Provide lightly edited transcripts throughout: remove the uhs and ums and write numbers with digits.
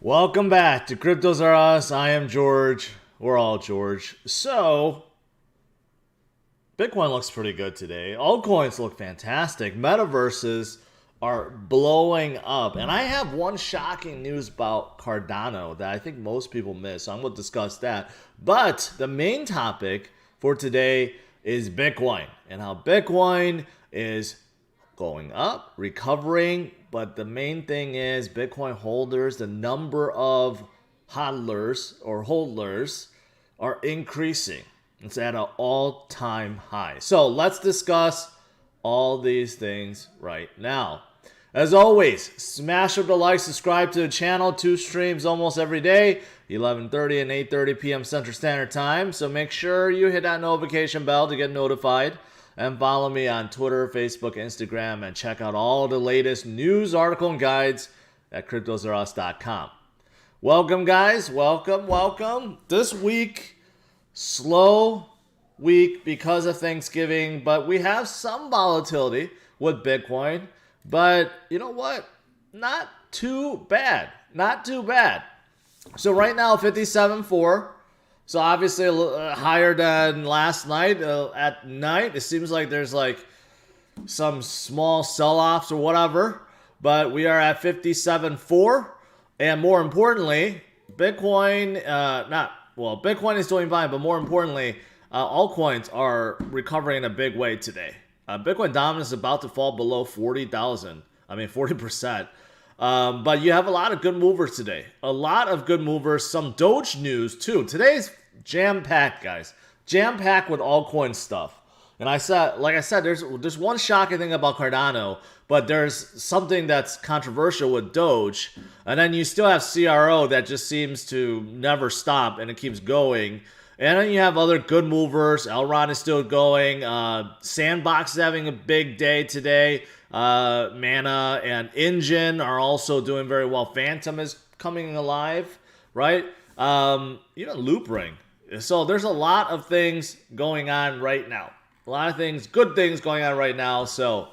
Welcome back to CryptosRUs. I am George. We're all George. So, Bitcoin looks pretty good today. Altcoins look fantastic. Metaverses are blowing up. And I have one shocking news about Cardano that I think most people miss. So I'm going to discuss that. But the main topic for today is Bitcoin and how Bitcoin is going up, recovering, but the main thing is Bitcoin holders, the number of hodlers or holders are increasing. It's at an all-time high. So let's discuss all these things right now. As always, smash up the like, subscribe to the channel. 2 streams almost every day, 11:30 and 8:30 p.m. Central Standard Time. So make sure you hit that notification bell to get notified. And follow me on Twitter, Facebook, Instagram, and check out all the latest news, article, and guides at CryptosRUs.com. Welcome, guys. Welcome. This week, slow week because of Thanksgiving, but we have some volatility with Bitcoin. But you know what? Not too bad. So right now, 57.4. So obviously higher than last night. At night, it seems like there's like some small sell-offs or whatever. But we are at 57.4. And more importantly, Bitcoin, Bitcoin is doing fine. But more importantly, altcoins are recovering in a big way today. Bitcoin dominance is about to fall below 40,000. 40%. But you have a lot of good movers today. Some Doge news too. Today's jam-packed, guys. Jam-packed with altcoin stuff. And like I said, there's one shocking thing about Cardano, but there's something that's controversial with Doge. And then you still have CRO that just seems to never stop and it keeps going. And then you have other good movers. Elon is still going. Sandbox is having a big day today. Mana and Enjin are also doing very well. Phantom is coming alive, right? Loop ring. So there's a lot of things going on right now. Good things going on right now. So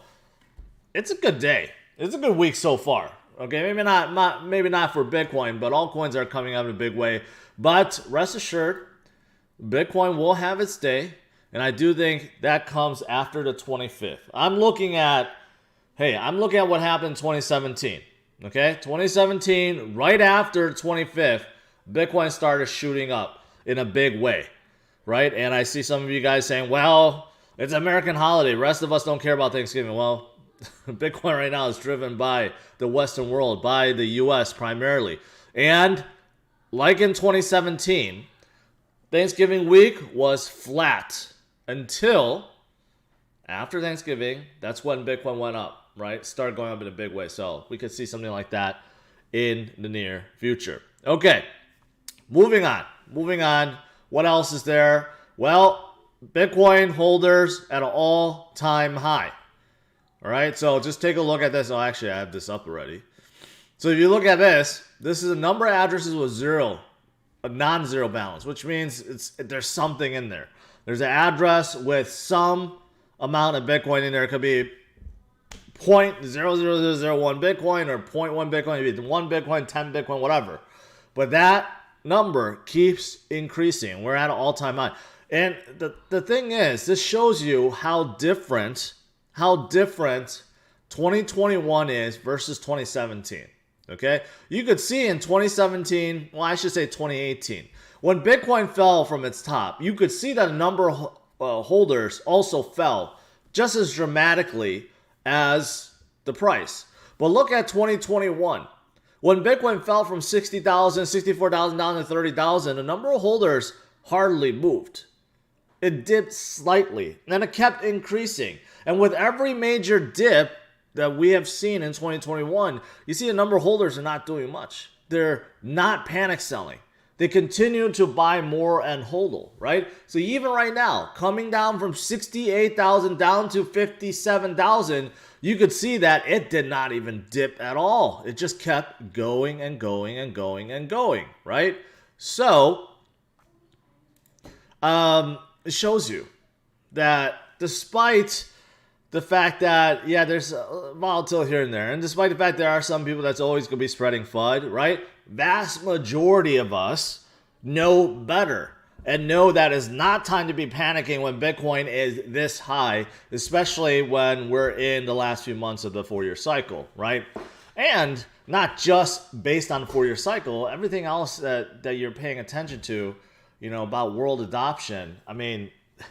it's a good day. It's a good week so far. Okay, maybe not for Bitcoin, but altcoins are coming out in a big way. But rest assured, Bitcoin will have its day, and I do think that comes after the 25th. I'm looking at what happened in 2017. Okay, 2017, right after 25th, Bitcoin started shooting up in a big way, right? And I see some of you guys saying, well, it's an American holiday. The rest of us don't care about Thanksgiving. Well, Bitcoin right now is driven by the Western world, by the US primarily. And like in 2017, Thanksgiving week was flat until after Thanksgiving. That's when Bitcoin went up, right? Started going up in a big way. So we could see something like that in the near future. Okay, moving on. What else is there? Well, Bitcoin holders at an all-time high. All right, so just take a look at this. Oh, actually, I have this up already. So if you look at this is a number of addresses with a non-zero balance, which means there's something in there. There's an address with some amount of Bitcoin in there. It could be 0.00001 Bitcoin or 0.1 Bitcoin, maybe 1 Bitcoin, 10 Bitcoin, whatever. But that number keeps increasing. We're at an all-time high. And the thing is, this shows you how different 2021 is versus 2017. Okay? You could see in 2017, well, I should say 2018, when Bitcoin fell from its top, you could see that the number of holders also fell just as dramatically as the price. But look at 2021. When Bitcoin fell from 60,000, 64,000 down to 30,000, the number of holders hardly moved. It dipped slightly, and it kept increasing. And with every major dip that we have seen in 2021, you see a number of holders are not doing much. They're not panic selling. They continue to buy more and hodl, right? So even right now, coming down from 68,000 down to 57,000, you could see that it did not even dip at all. It just kept going and going and going and going, right? So it shows you that despite the fact that, yeah, there's volatility here and there. And despite the fact there are some people that's always going to be spreading FUD, right? Vast majority of us know better and know that it's not time to be panicking when Bitcoin is this high, especially when we're in the last few months of the 4-year cycle, right? And not just based on the 4-year cycle, everything else that you're paying attention to, about world adoption, I mean,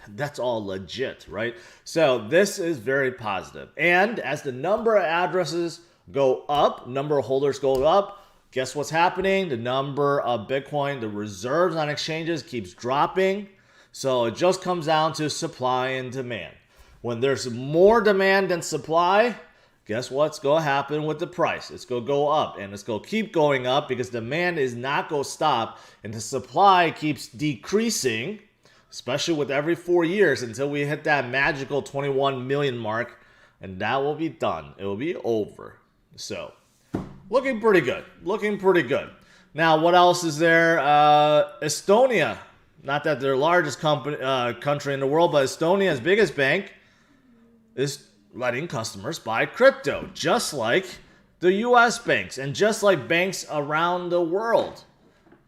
that's all legit, right? So this is very positive. And as the number of addresses go up, number of holders go up, guess what's happening? The number of Bitcoin, the reserves on exchanges keeps dropping. So it just comes down to supply and demand. When there's more demand than supply, guess what's going to happen with the price? It's going to go up, and it's going to keep going up because demand is not going to stop, and the supply keeps decreasing, especially with every 4 years until we hit that magical 21 million mark, and that will be done. It will be over. So, looking pretty good. Looking pretty good. Now, what else is there? Estonia. Not that they're the largest country in the world, but Estonia's biggest bank is letting customers buy crypto, just like the US banks and just like banks around the world.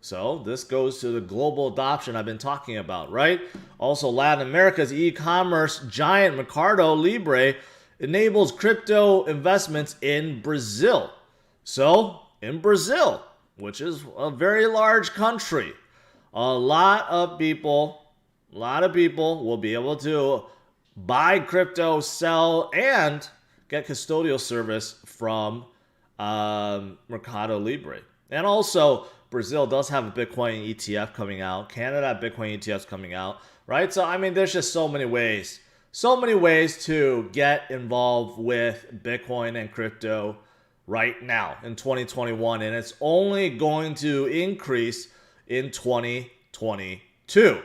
So this goes to the global adoption I've been talking about, right? Also, Latin America's e-commerce giant Mercado Libre enables crypto investments in Brazil. So, in Brazil, which is a very large country, a lot of people will be able to buy crypto, sell, and get custodial service from Mercado Libre. And also, Brazil does have a Bitcoin ETF coming out. Canada, Bitcoin ETFs coming out, right? So, I mean, there's just so many ways to get involved with Bitcoin and crypto right now in 2021. And it's only going to increase in 2022.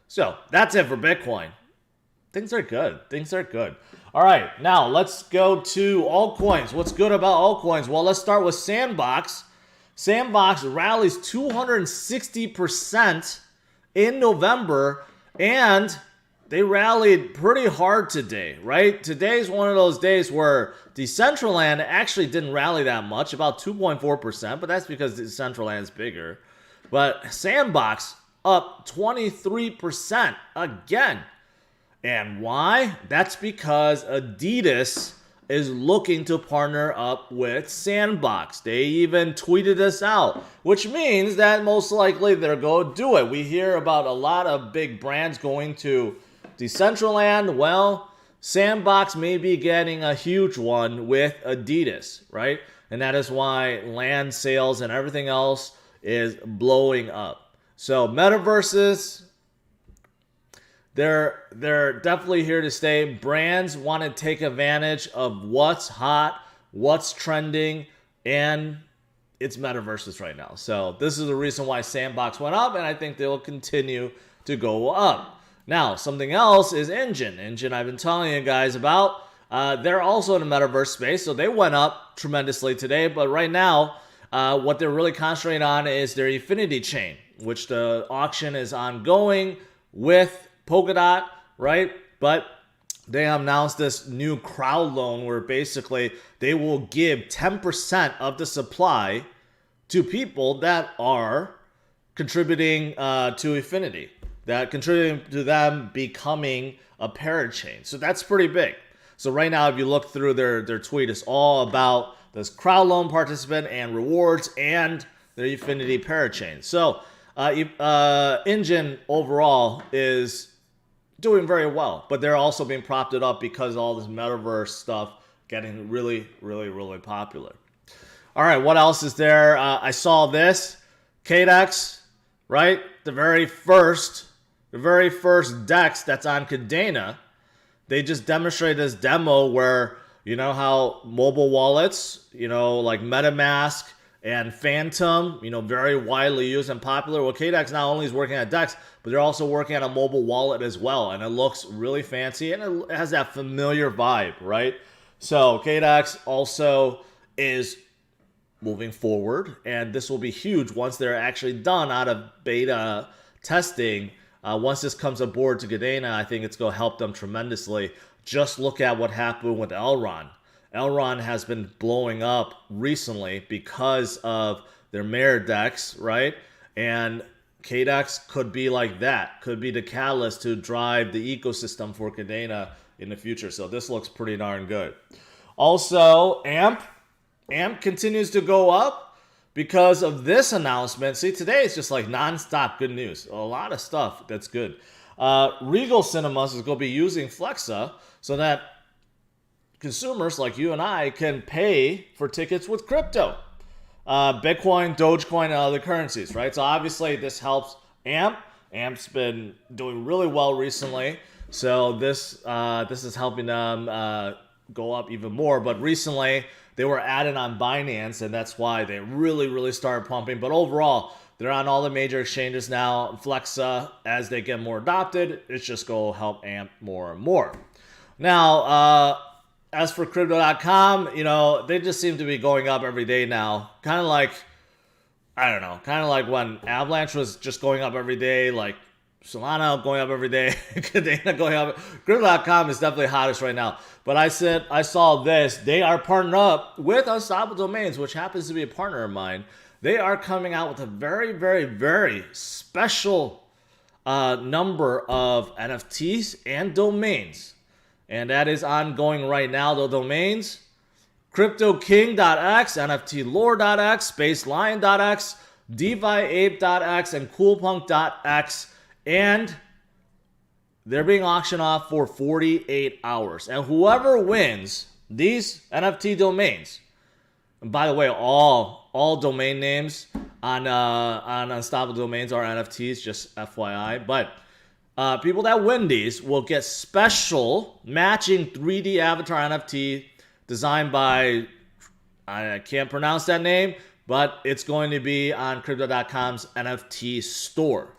So, that's it for Bitcoin. Things are good. All right, now let's go to altcoins. What's good about altcoins? Well, let's start with Sandbox. Sandbox rallies 260% in November, and they rallied pretty hard today, right? Today's one of those days where Decentraland actually didn't rally that much, about 2.4%, but that's because Decentraland is bigger. But Sandbox up 23% again. And why? That's because Adidas is looking to partner up with Sandbox. They even tweeted this out, which means that most likely they're going to do it. We hear about a lot of big brands going to Decentraland. Well, Sandbox may be getting a huge one with Adidas, right? And that is why land sales and everything else is blowing up. So metaverses, they're definitely here to stay. Brands want to take advantage of what's hot, what's trending, and it's metaverses right now. So this is the reason why Sandbox went up, and I think they'll continue to go up. Now, something else is Enjin. Enjin, I've been telling you guys about. They're also in the metaverse space, so they went up tremendously today. But right now, what they're really concentrating on is their Infinity chain, which the auction is ongoing with Polkadot, right? But they announced this new crowd loan where basically they will give 10% of the supply to people that are contributing to Infinity, that contributing to them becoming a parachain. So that's pretty big. So right now, if you look through their tweet, it's all about this crowd loan participant and rewards and their Infinity parachain. So Enjin overall is doing very well, but they're also being propped up because all this metaverse stuff getting really, really, really popular. All right, what else is there? I saw this Kaddex, right? The very first DEX that's on Kadena. They just demonstrated this demo where, you know how mobile wallets, like MetaMask and Phantom, very widely used and popular. Well, Kaddex not only is working at DEX, but they're also working on a mobile wallet as well. And it looks really fancy and it has that familiar vibe, right? So Kaddex also is moving forward, and this will be huge once they're actually done out of beta testing. Once this comes aboard to Kadena, I think it's going to help them tremendously. Just look at what happened with Elron. Elron has been blowing up recently because of their mirror decks, right? And Kaddex could be like that, could be the catalyst to drive the ecosystem for Kadena in the future. So this looks pretty darn good. Also, AMP continues to go up because of this announcement. See, today it's just like nonstop good news. A lot of stuff that's good. Regal Cinemas is going to be using Flexa so that consumers like you and I can pay for tickets with crypto. Bitcoin, Dogecoin, and other currencies, right? So obviously this helps AMP. AMP's been doing really well recently. So this is helping them go up even more. But recently they were added on Binance, and that's why they really started pumping. But overall, they're on all the major exchanges now. Flexa, as they get more adopted, it's just going to help AMP more and more. Now, as for Crypto.com, you know, they just seem to be going up every day now. Kind of like, I don't know, kind of like when Avalanche was just going up every day, like Solana going up every day, Kadena going up. Crypto.com is definitely hottest right now. But I saw this. They are partnered up with Unstoppable Domains, which happens to be a partner of mine. They are coming out with a very special number of NFTs and domains. And that is ongoing right now. The domains, CryptoKing.x, NFTLore.x, SpaceLion.x, DeFiApe.x, and CoolPunk.x. And they're being auctioned off for 48 hours. And whoever wins these NFT domains, and by the way, all domain names on Unstoppable Domains are NFTs, just FYI. But people that win these will get special matching 3D avatar NFT designed by, I can't pronounce that name, but it's going to be on Crypto.com's NFT store,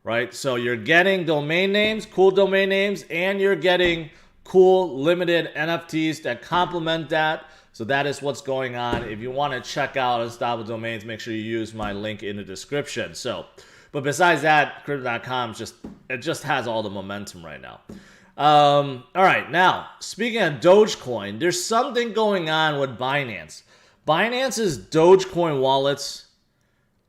right? So you're getting domain names, cool domain names, and you're getting cool limited NFTs that complement that. So that is what's going on. If you want to check out Unstoppable Domains, make sure you use my link in the description. But besides that, Crypto.com just has all the momentum right now. All right, now, speaking of Dogecoin, there's something going on with Binance. Binance's Dogecoin wallets,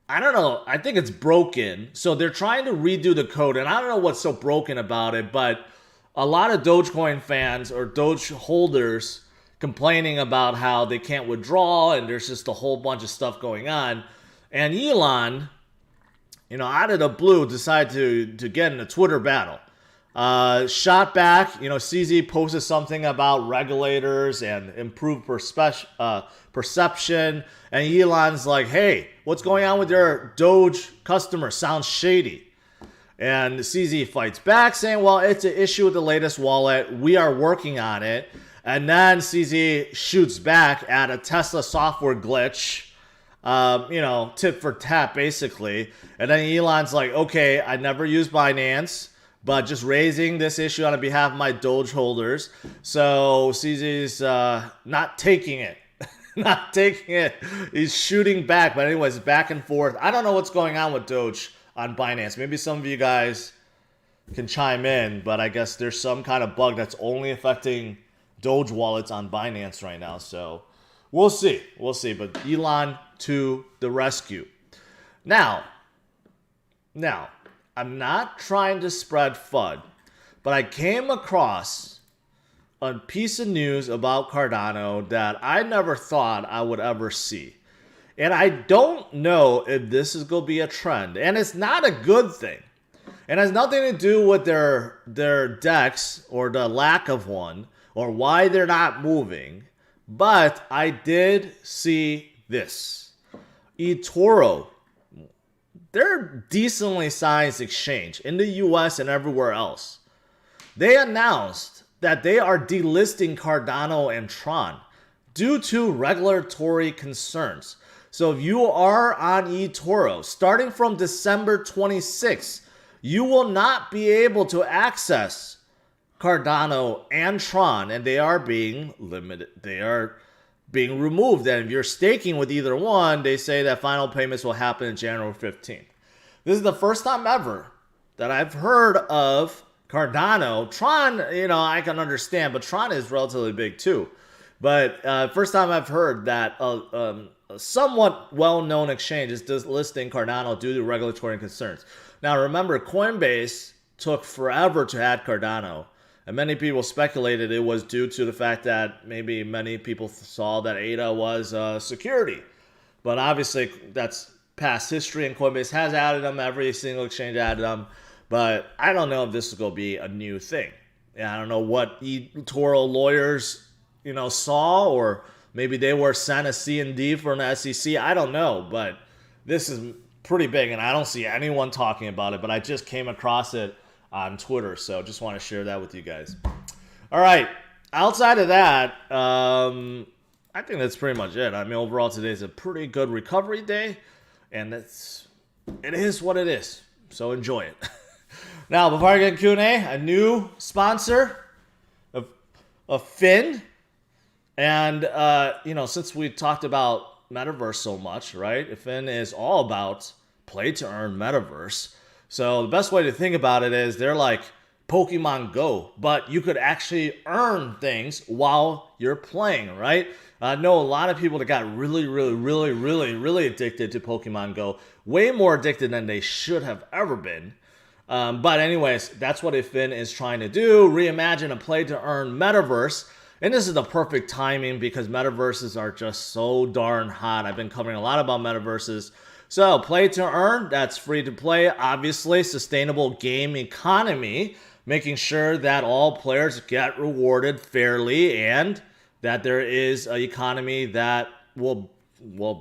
I don't know, I think it's broken. So they're trying to redo the code, and I don't know what's so broken about it, but a lot of Dogecoin fans or Doge holders complaining about how they can't withdraw, and there's just a whole bunch of stuff going on. And Elon, you know, out of the blue, decided to get in a Twitter battle. Shot back, you know, CZ posted something about regulators and improved perception. And Elon's like, hey, what's going on with your Doge customer? Sounds shady. And CZ fights back saying, well, it's an issue with the latest wallet. We are working on it. And then CZ shoots back at a Tesla software glitch. You know, tit for tat, basically. And then Elon's like, okay, I never use Binance, but just raising this issue on behalf of my Doge holders. So CZ's not taking it. Not taking it. He's shooting back. But anyways, back and forth. I don't know what's going on with Doge on Binance. Maybe some of you guys can chime in, but I guess there's some kind of bug that's only affecting Doge wallets on Binance right now. So we'll see. We'll see. But Elon to the rescue. Now, I'm not trying to spread FUD, but I came across a piece of news about Cardano that I never thought I would ever see. And I don't know if this is going to be a trend. And it's not a good thing. It has nothing to do with their DEX or the lack of one or why they're not moving. But I did see this. eToro, they're a decently sized exchange in the US and everywhere else. They announced that they are delisting Cardano and Tron due to regulatory concerns. So if you are on eToro, starting from December 26th, you will not be able to access Cardano and Tron, and they are being limited. They are being removed. And if you're staking with either one, they say that final payments will happen on January 15th. This is the first time ever that I've heard of Cardano, Tron, you know, I can understand, but Tron is relatively big too. But first time I've heard that a somewhat well-known exchange is listing Cardano due to regulatory concerns. Now remember, Coinbase took forever to add Cardano. And many people speculated it was due to the fact that maybe many people saw that ADA was security. But obviously, that's past history, and Coinbase has added them. Every single exchange added them. But I don't know if this is going to be a new thing. Yeah, I don't know what eToro lawyers, you know, saw, or maybe they were sent a C&D from the SEC. I don't know, but this is pretty big, and I don't see anyone talking about it. But I just came across it on Twitter, so just want to share that with you guys. All right, outside of that, I think that's pretty much it. I mean, overall, today's a pretty good recovery day, and it is what it is. So enjoy it. Now, before I get into Q&A, a new sponsor of Affyn, and you know, since we talked about metaverse so much, right? Affyn is all about play to earn metaverse. So the best way to think about it is they're like Pokemon Go, but you could actually earn things while you're playing, right? I know a lot of people that got really addicted to Pokemon Go, way more addicted than they should have ever been. But anyways, that's what Affyn is trying to do, reimagine a play-to-earn metaverse. And this is the perfect timing because metaverses are just so darn hot. I've been covering a lot about metaverses. So, play to earn, that's free to play. Obviously, sustainable game economy, making sure that all players get rewarded fairly and that there is an economy that will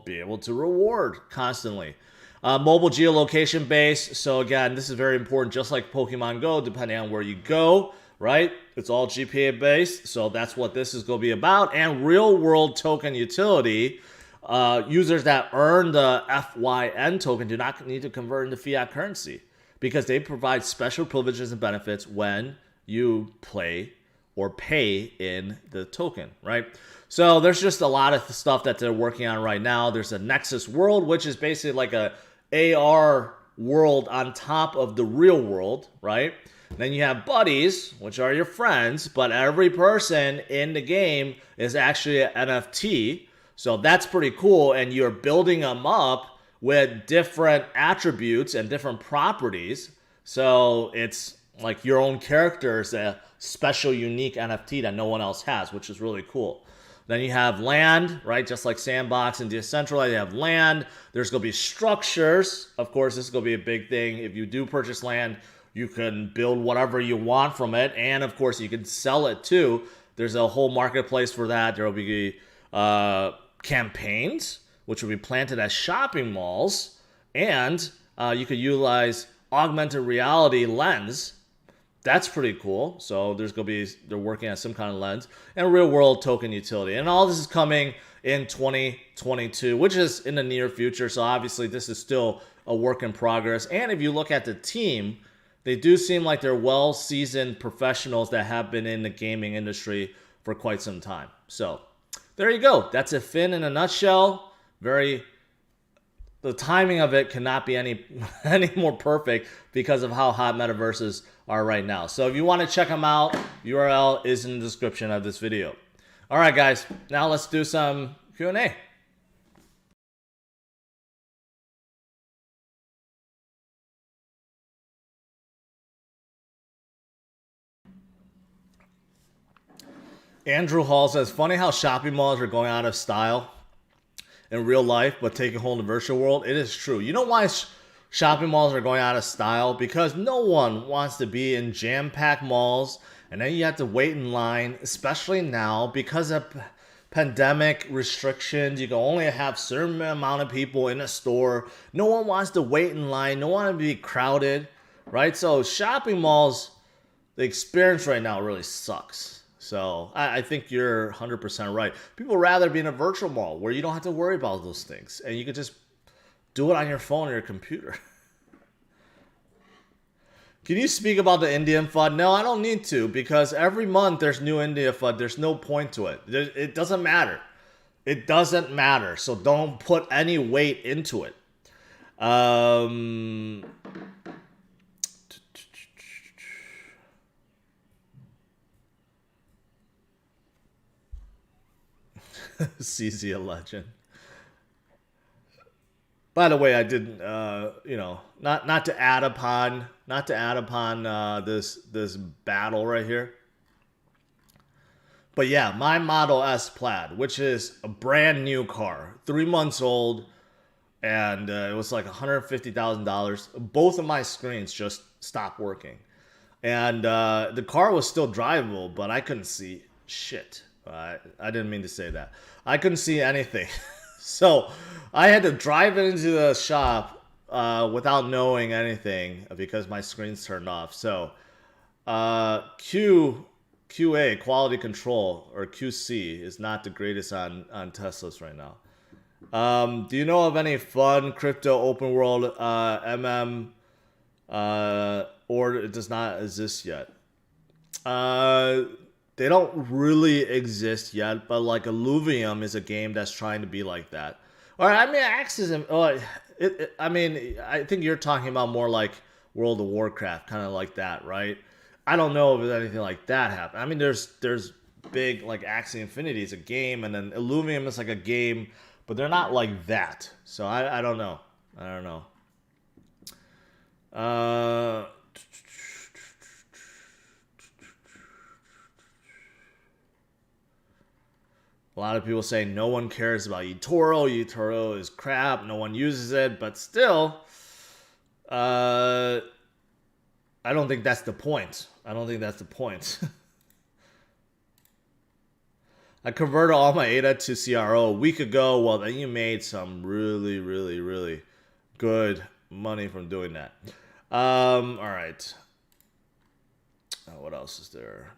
be able to reward constantly. Mobile geolocation base. So again, this is very important, just like Pokemon Go, depending on where you go, right? It's all GPA based. So that's what this is going to be about. And real world token utility. Users that earn the FYN token do not need to convert into fiat currency because they provide special privileges and benefits when you play or pay in the token, right? So there's just a lot of stuff that they're working on right now. There's a Nexus world, which is basically like a AR world on top of the real world, right? Then you have buddies, which are your friends, but every person in the game is actually an NFT. So that's pretty cool, and you're building them up with different attributes and different properties. So it's like your own character is a special, unique NFT that no one else has, which is really cool. Then you have land, right? Just like Sandbox and Decentralized, you have land. There's going to be structures. Of course, this is going to be a big thing. If you do purchase land, you can build whatever you want from it. And of course, you can sell it too. There's a whole marketplace for that. There will be campaigns, which will be planted as shopping malls, and you could utilize augmented reality lens. That's pretty cool. So they're working on some kind of lens and real world token utility. And all this is coming in 2022, which is in the near future. So obviously this is still a work in progress. And if you look at the team, they do seem like they're well-seasoned professionals that have been in the gaming industry for quite some time. So there you go. That's Affyn in a nutshell. The timing of it cannot be any more perfect because of how hot metaverses are right now. So if you want to check them out, URL is in the description of this video. All right, guys. Now let's do some Q&A. Andrew Hall says, funny how shopping malls are going out of style in real life, but taking hold in the virtual world. It is true. You know why shopping malls are going out of style? Because no one wants to be in jam-packed malls, and then you have to wait in line, especially now because of pandemic restrictions. You can only have a certain amount of people in a store. No one wants to wait in line. No one wants to be crowded, right? So shopping malls, the experience right now really sucks. So I think you're 100% right. People rather be in a virtual mall where you don't have to worry about those things. And you can just do it on your phone or your computer. Can you speak about the Indian FUD? No, I don't need to because every month there's new India FUD. There's no point to it. It doesn't matter. It doesn't matter. So don't put any weight into it. CZ a legend. By the way, I didn't, not to add upon, this battle right here. But yeah, my Model S Plaid, which is a brand new car, 3 months old, and it was like $150,000. Both of my screens just stopped working, and the car was still drivable, but I couldn't see shit. I didn't mean to say that. I couldn't see anything. So I had to drive it into the shop without knowing anything because my screen's turned off. So QA, quality control, or QC, is not the greatest on Teslas right now. Do you know of any fun crypto open world or it does not exist yet? They don't really exist yet, but like Illuvium is a game that's trying to be like that. Or I mean, Axis. I think you're talking about more like World of Warcraft, kind of like that, right? I don't know if there's anything like that happen. I mean, there's big like Axie Infinity is a game, and then Illuvium is like a game, but they're not like that. So I don't know. A lot of people say no one cares about eToro. eToro is crap. No one uses it. But still, I don't think that's the point. I converted all my ADA to CRO a week ago. Well, then you made some really, really, really good money from doing that. All right. What else is there?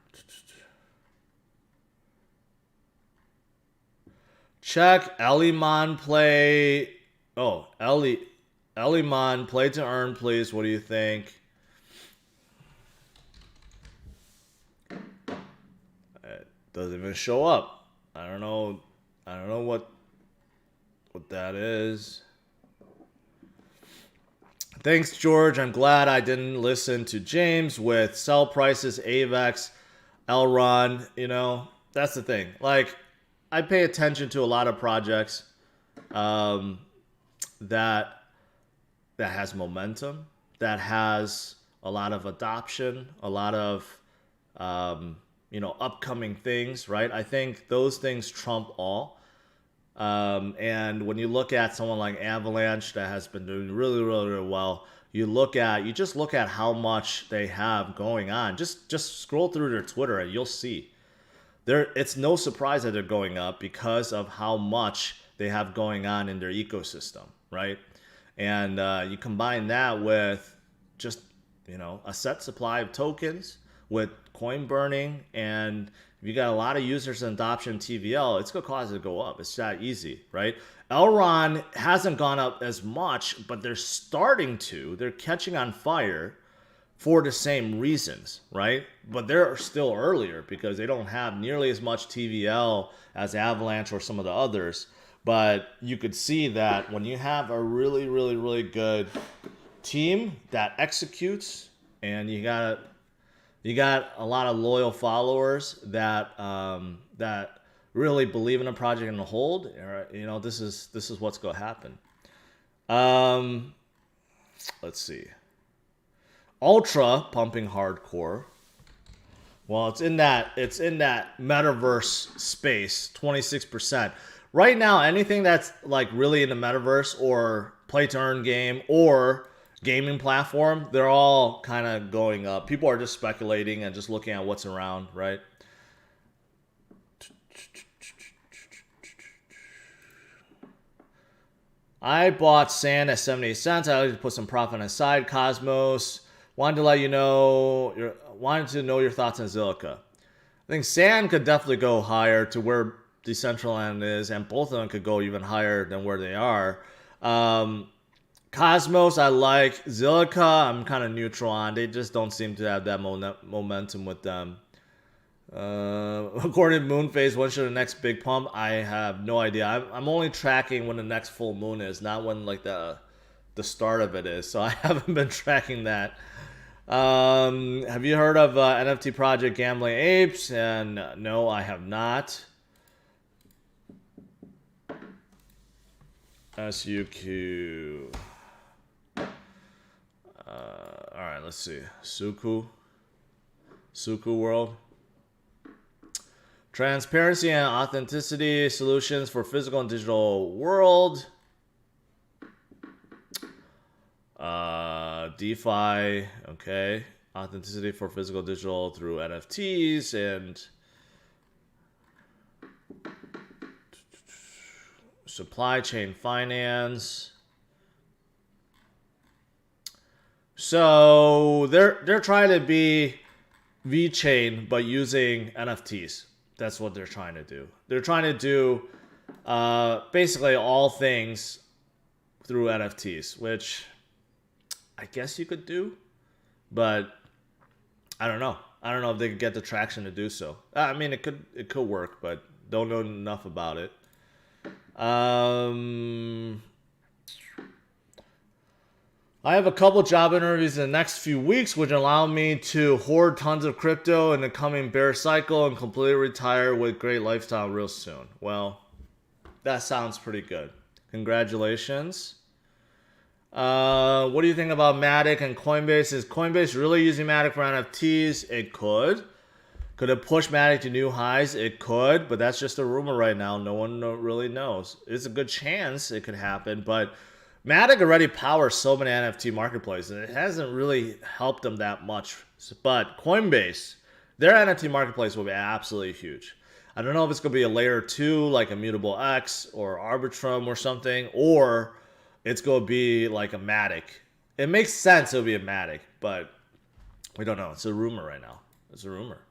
Check Elon play. Oh, Elon play to earn, please. What do you think? It doesn't even show up. I don't know what that is. Thanks, George. I'm glad I didn't listen to James with sell prices, AVAX, Elron. You know, that's the thing. Like, I pay attention to a lot of projects that has momentum, that has a lot of adoption, a lot of upcoming things, right? I think those things trump all. And when you look at someone like Avalanche that has been doing really, really, really well, you just look at how much they have going on. Just scroll through their Twitter and you'll see. It's no surprise that they're going up because of how much they have going on in their ecosystem, right? And you combine that with just a set supply of tokens, with coin burning, and if you got a lot of users and adoption TVL, it's gonna cause it to go up. It's that easy, right? Elron hasn't gone up as much, but they're starting to. They're catching on fire for the same reasons, right? But they're still earlier because they don't have nearly as much TVL as Avalanche or some of the others. But you could see that when you have a really, really, really good team that executes, and you got a lot of loyal followers that really believe in a project and hold, this is what's going to happen. Let's see. Ultra pumping hardcore. Well, it's in that metaverse space, 26%. Right now, anything that's like really in the metaverse or play to earn game or gaming platform, they're all kind of going up. People are just speculating and just looking at what's around, right? I bought sand at 78 cents. I like to put some profit on the side. Cosmos. Wanted to know your thoughts on Zilliqa. I think sand could definitely go higher to where Decentraland is, and both of them could go even higher than where they are. Cosmos, I like. Zilliqa, I'm kind of neutral on. They just don't seem to have that momentum with them. According to Moonphase, when should the next big pump? I have no idea. I'm only tracking when the next full moon is, not when like the start of it is. So I haven't been tracking that. Have you heard of NFT project Gambling Apes? And no, I have not. SUQ. All right, let's see. Suku World. Transparency and authenticity solutions for physical and digital world. DeFi, okay. Authenticity for physical digital through NFTs and supply chain finance. So they're trying to be VeChain but using NFTs. That's what they're trying to do. They're trying to do basically all things through NFTs, which I guess you could do, but I don't know. I don't know if they could get the traction to do so. I mean, it could work, but don't know enough about it. I have a couple job interviews in the next few weeks, which allow me to hoard tons of crypto in the coming bear cycle and completely retire with great lifestyle real soon. Well, that sounds pretty good. Congratulations. What do you think about Matic and Coinbase? Is Coinbase really using Matic for NFTs? It could. Could it push Matic to new highs? It could, but that's just a rumor right now. No one really knows. It's a good chance it could happen, but Matic already powers so many NFT marketplaces, and it hasn't really helped them that much. But Coinbase, their NFT marketplace will be absolutely huge. I don't know if it's going to be a layer 2, like Immutable X or Arbitrum or something, or it's going to be like a Matic. It makes sense it'll be a Matic, but we don't know. It's a rumor right now. It's a rumor.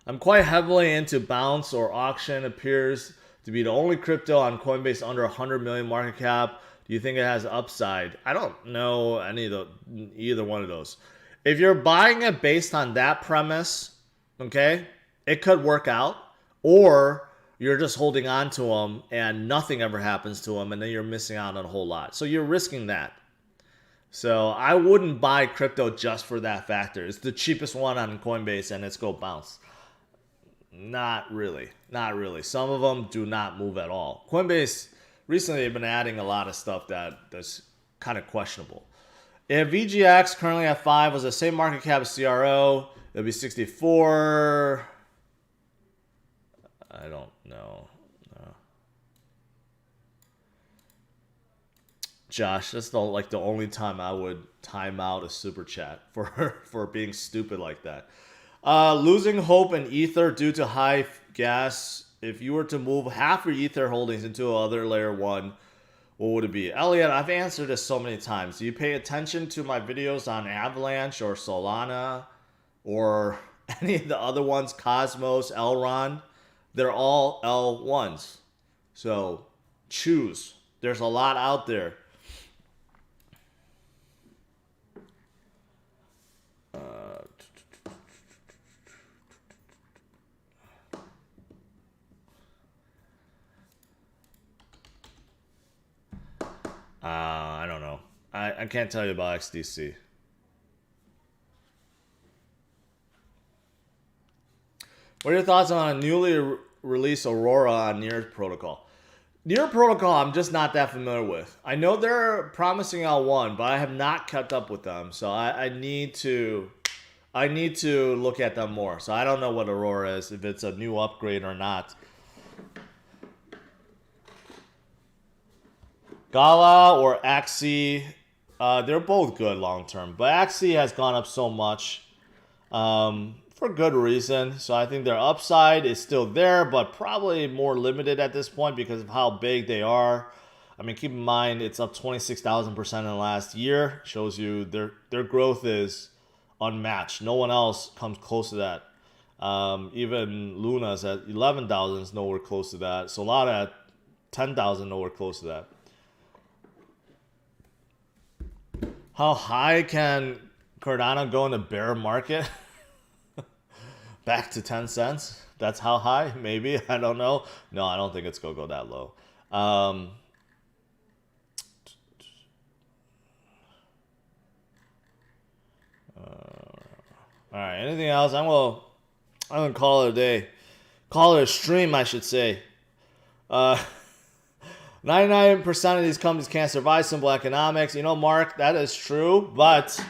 I'm quite heavily into Bounce or Auction. Appears to be the only crypto on Coinbase under 100 million market cap. Do you think it has upside? I don't know either one of those. If you're buying it based on that premise, okay, it could work out. Or you're just holding on to them and nothing ever happens to them, and then you're missing out on a whole lot. So you're risking that. So I wouldn't buy crypto just for that factor. It's the cheapest one on Coinbase, and it's go bounce. Not really. Not really. Some of them do not move at all. Coinbase recently they've been adding a lot of stuff that's kind of questionable. If VGX currently at 5 was the same market cap as CRO, it'd be 64. I don't know. Josh, that's the only time I would time out a super chat for being stupid like that. Losing hope in Ether due to high gas. If you were to move half your Ether holdings into other layer 1, what would it be? Elliot, I've answered this so many times. Do you pay attention to my videos on Avalanche or Solana or any of the other ones? Cosmos, Elron? They're all L1s. So choose. There's a lot out there. I don't know. I can't tell you about XDC. What are your thoughts on a newly released Aurora on Near Protocol? Near Protocol, I'm just not that familiar with. I know they're promising L1, but I have not kept up with them. So I need to look at them more. So I don't know what Aurora is, if it's a new upgrade or not. Gala or Axie, they're both good long term, but Axie has gone up so much for good reason. So I think their upside is still there, but probably more limited at this point because of how big they are. I mean, keep in mind it's up 26,000% in the last year. Shows you their growth is unmatched. No one else comes close to that. Even Luna's at 11,000 is nowhere close to that. Solana at 10,000 nowhere close to that. How high can Cardano go in the bear market? Back to 10 cents? That's how high? Maybe. I don't know. No, I don't think it's going to go that low. All right. Anything else? I'm gonna call it a day. Call it a stream, I should say. The 99% of these companies can't survive simple economics. You know, Mark, that is true, but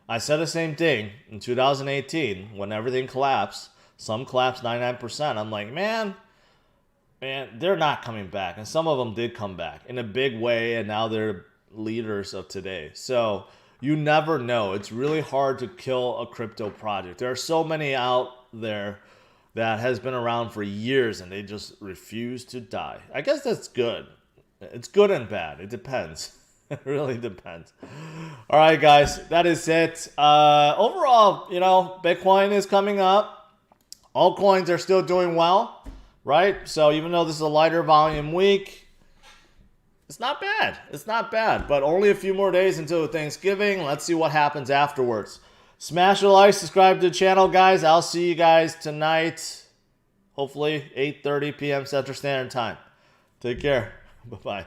I said the same thing in 2018 when everything collapsed. Some collapsed 99%. I'm like, man, they're not coming back. And some of them did come back in a big way, and now they're leaders of today. So you never know. It's really hard to kill a crypto project. There are so many out there that has been around for years, and they just refuse to die. I guess that's good. It's good and bad. It depends. It really depends. All right, guys, that is it. Overall, you know, Bitcoin is coming up. Altcoins are still doing well, right? So even though this is a lighter volume week, it's not bad. It's not bad, but only a few more days until Thanksgiving. Let's see what happens afterwards. Smash a like, subscribe to the channel, guys. I'll see you guys tonight, hopefully 8:30 p.m. Central Standard Time. Take care. Bye-bye.